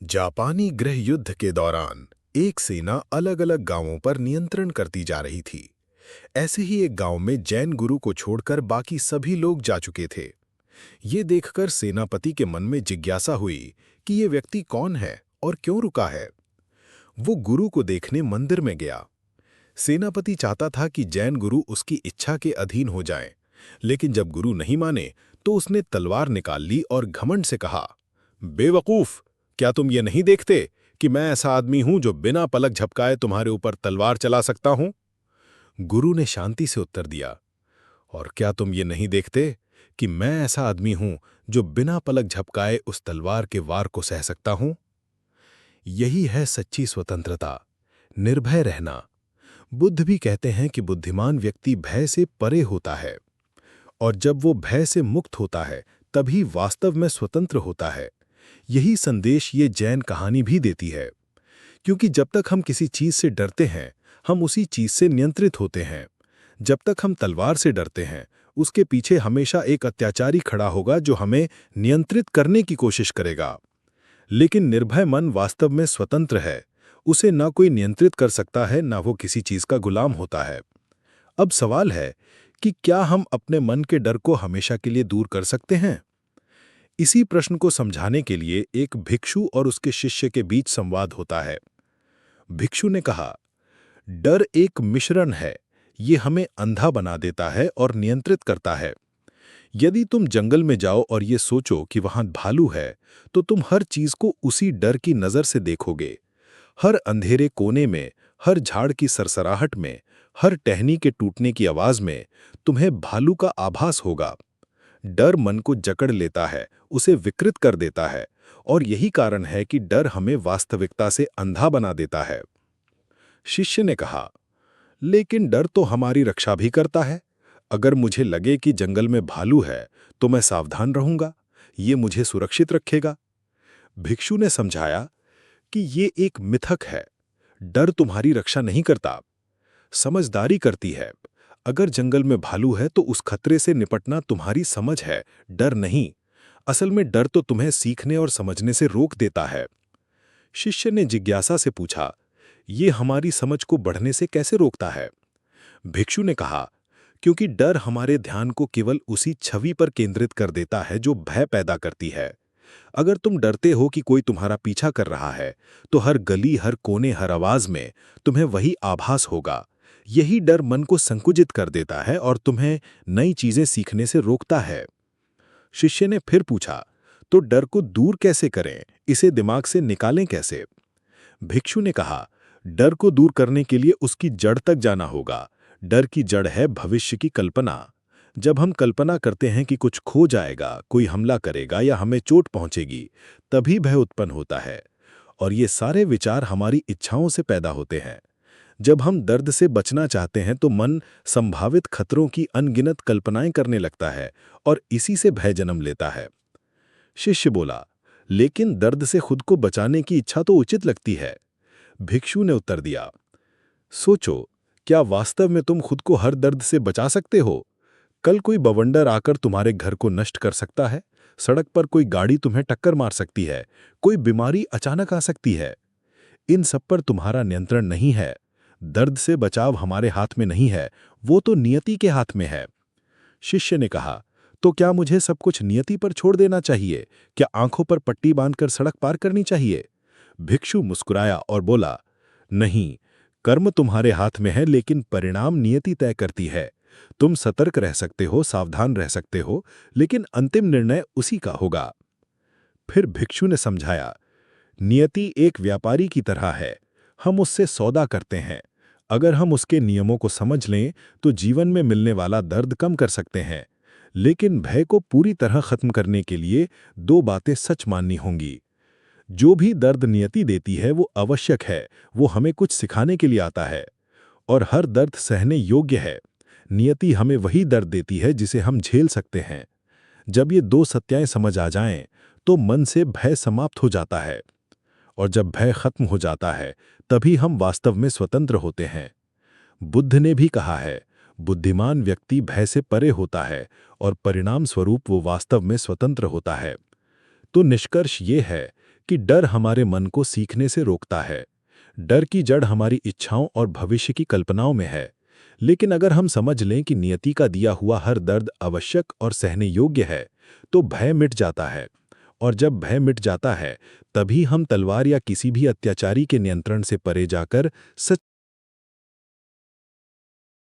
जापानी गृह युद्ध के दौरान एक सेना अलग-अलग गांवों पर नियंत्रण करती जा रही थी। ऐसे ही एक गांव में जैन गुरु को छोड़कर बाकी सभी लोग जा चुके थे। ये देखकर सेनापति के मन में जिज्ञासा हुई कि ये व्यक्ति कौन है और क्यों रुका है। वो गुरु को देखने मंदिर में गया। सेनापति चाहता था कि जैन गुरु उसकी इच्छा के अधीन हो जाएं, लेकिन जब गुरु नहीं माने तो उसने तलवार निकाल ली और घमंड से कहा, बेवकूफ, क्या तुम ये नहीं देखते कि मैं ऐसा आदमी हूं जो बिना पलक झपकाए तुम्हारे ऊपर तलवार चला सकता हूं? गुरु ने शांति से उत्तर दिया, और क्या तुम ये नहीं देखते कि मैं ऐसा आदमी हूं जो बिना पलक झपकाए उस तलवार के वार को सह सकता हूं? यही है सच्ची स्वतंत्रता, निर्भय रहना। बुद्ध भी कहते हैं कि बुद्धिमान व्यक्ति भय से परे होता है, और जब वो भय से मुक्त होता है तभी वास्तव में स्वतंत्र होता है। यही संदेश ये जैन कहानी भी देती है, क्योंकि जब तक हम किसी चीज से डरते हैं, हम उसी चीज से नियंत्रित होते हैं। जब तक हम तलवार से डरते हैं, उसके पीछे हमेशा एक अत्याचारी खड़ा होगा जो हमें नियंत्रित करने की कोशिश करेगा। लेकिन निर्भय मन वास्तव में स्वतंत्र है। उसे ना कोई नियंत्रित कर सकता है, ना वो किसी चीज का गुलाम होता है। अब सवाल है कि क्या हम अपने मन के डर को हमेशा के लिए दूर कर सकते हैं? इसी प्रश्न को समझाने के लिए एक भिक्षु और उसके शिष्य के बीच संवाद होता है। भिक्षु ने कहा, डर एक मिश्रण है। ये हमें अंधा बना देता है और नियंत्रित करता है। यदि तुम जंगल में जाओ और ये सोचो कि वहां भालू है, तो तुम हर चीज को उसी डर की नजर से देखोगे। हर अंधेरे कोने में, हर झाड़ की सरसराहट में, हर टहनी के टूटने की आवाज में तुम्हें भालू का आभास होगा। डर मन को जकड़ लेता है, उसे विकृत कर देता है, और यही कारण है कि डर हमें वास्तविकता से अंधा बना देता है। शिष्य ने कहा, लेकिन डर तो हमारी रक्षा भी करता है। अगर मुझे लगे कि जंगल में भालू है, तो मैं सावधान रहूंगा। ये मुझे सुरक्षित रखेगा। भिक्षु ने समझाया कि ये एक मिथक है। डर तुम्हारी रक्षा नहीं करता, समझदारी करती है। अगर जंगल में भालू है तो उस खतरे से निपटना तुम्हारी समझ है, डर नहीं। असल में डर तो तुम्हें सीखने और समझने से रोक देता है। शिष्य ने जिज्ञासा से पूछा, ये हमारी समझ को बढ़ने से कैसे रोकता है? भिक्षु ने कहा, क्योंकि डर हमारे ध्यान को केवल उसी छवि पर केंद्रित कर देता है जो भय पैदा करती है। अगर तुम डरते हो कि कोई तुम्हारा पीछा कर रहा है, तो हर गली, हर कोने, हर आवाज में तुम्हें वही आभास होगा। यही डर मन को संकुचित कर देता है और तुम्हें नई चीजें सीखने से रोकता है। शिष्य ने फिर पूछा, तो डर को दूर कैसे करें? इसे दिमाग से निकालें कैसे? भिक्षु ने कहा, डर को दूर करने के लिए उसकी जड़ तक जाना होगा। डर की जड़ है भविष्य की कल्पना। जब हम कल्पना करते हैं कि कुछ खो जाएगा, कोई हमला करेगा या हमें चोट पहुंचेगी, तभी भय उत्पन्न होता है। और ये सारे विचार हमारी इच्छाओं से पैदा होते हैं। जब हम दर्द से बचना चाहते हैं तो मन संभावित खतरों की अनगिनत कल्पनाएं करने लगता है, और इसी से भय जन्म लेता है। शिष्य बोला, लेकिन दर्द से खुद को बचाने की इच्छा तो उचित लगती है। भिक्षु ने उत्तर दिया, सोचो, क्या वास्तव में तुम खुद को हर दर्द से बचा सकते हो? कल कोई बवंडर आकर तुम्हारे घर को नष्ट कर सकता है। सड़क पर कोई गाड़ी तुम्हें टक्कर मार सकती है। कोई बीमारी अचानक आ सकती है। इन सब पर तुम्हारा नियंत्रण नहीं है। दर्द से बचाव हमारे हाथ में नहीं है, वो तो नियति के हाथ में है। शिष्य ने कहा, तो क्या मुझे सब कुछ नियति पर छोड़ देना चाहिए? क्या आंखों पर पट्टी बांधकर सड़क पार करनी चाहिए? भिक्षु मुस्कुराया और बोला, नहीं, कर्म तुम्हारे हाथ में है, लेकिन परिणाम नियति तय करती है। तुम सतर्क रह सकते हो, सावधान रह सकते हो, लेकिन अंतिम निर्णय उसी का होगा। फिर भिक्षु ने समझाया, नियति एक व्यापारी की तरह है। हम उससे सौदा करते हैं। अगर हम उसके नियमों को समझ लें तो जीवन में मिलने वाला दर्द कम कर सकते हैं। लेकिन भय को पूरी तरह खत्म करने के लिए दो बातें सच माननी होंगी। जो भी दर्द नियति देती है वो आवश्यक है, वो हमें कुछ सिखाने के लिए आता है। और हर दर्द सहने योग्य है। नियति हमें वही दर्द देती है जिसे हम झेल सकते हैं। जब ये दो सत्याएं समझ आ जाएं, तो मन से भय समाप्त हो जाता है। और जब भय खत्म हो जाता है, तभी हम वास्तव में स्वतंत्र होते हैं। बुद्ध ने भी कहा है, बुद्धिमान व्यक्ति भय से परे होता है और परिणाम स्वरूप वो वास्तव में स्वतंत्र होता है। तो निष्कर्ष ये है कि डर हमारे मन को सीखने से रोकता है। डर की जड़ हमारी इच्छाओं और भविष्य की कल्पनाओं में है। लेकिन अगर हम समझ लें कि नियति का दिया हुआ हर दर्द आवश्यक और सहने योग्य है, तो भय मिट जाता है। और जब भय मिट जाता है, तभी हम तलवार या किसी भी अत्याचारी के नियंत्रण से परे जाकर सच्ची